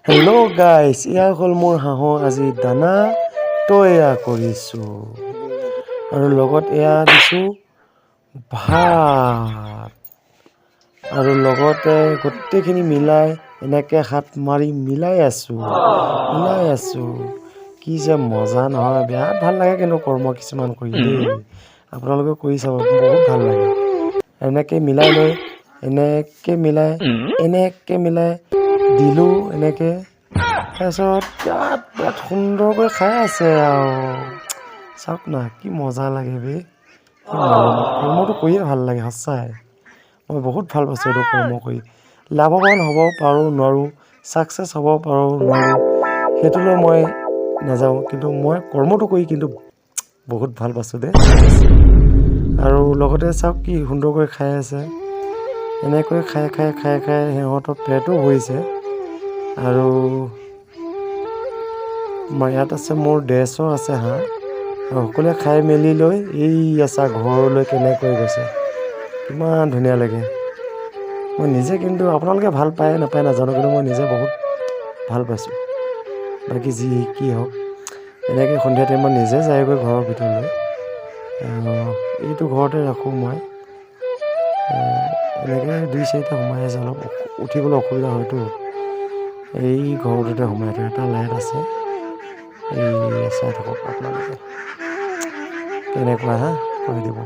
Hello' guys, এয়া হ'ল মোৰ হাঁহৰ আজি দানা তৈয়াৰ কৰিছোঁ আৰু লগত এয়া দিছোঁ ভাত আৰু লগতে গোটেইখিনি মিলাই এনেকৈ হাত মাৰি মিলাই আছোঁ কি যে মজা নহয়, বিৰাট ভাল লাগে কিন্তু কৰ্ম কিছুমান কৰি দেই। আপোনালোকে কৰি চাব, বহুত ভাল লাগে। এনেকৈ মিলাই লৈ এনেকৈ মিলাই দিলোঁ এনেকৈ, তাৰপিছত বিৰাট সুন্দৰকৈ খাই আছে আৰু চাওক না, কি মজা লাগে বে। কৰ্মটো কৰিয়ে ভাল লাগে সঁচাই। মই বহুত ভাল পাইছোঁ এইটো কৰ্ম কৰি। লাভৱান হ'ব পাৰোঁ নোৱাৰোঁ, ছাকচেছ হ'ব পাৰোঁ নোৱাৰোঁ, সেইটোলৈ মই নাযাওঁ, কিন্তু মই কৰ্মটো কৰি কিন্তু বহুত ভাল পাইছোঁ দেই। আৰু লগতে চাওক কি সুন্দৰকৈ খাই আছে। এনেকৈ খাই সিহঁতৰ পেটো ভৰিছে। আৰু ইয়াত আছে মোৰ 150 আছে হাঁহ, আৰু সকলোৱে খাই মেলি লৈ এই আছা ঘৰলৈ কেনেকৈ গৈছে, কিমান ধুনীয়া লাগে। মই নিজে কিন্তু, আপোনালোকে ভাল পায় নাপায় নাজানো, কিন্তু মই নিজে বহুত ভাল পাইছোঁ। বাকী যি কি হওক, এনেকৈ সন্ধিয়া টাইমত নিজে যায়গৈ ঘৰৰ ভিতৰলৈ। এইটো ঘৰতে ৰাখোঁ মই। এনেকৈ 2-4টা সোমাই আছে, অলপ উঠিবলৈ অসুবিধা হয়তো। এই ঘৰটোতে সোমাই থাকে, এটা লাইট আছে, এই চাই থাকক আপোনালোকে কেনেকুৱা কৰি দিব।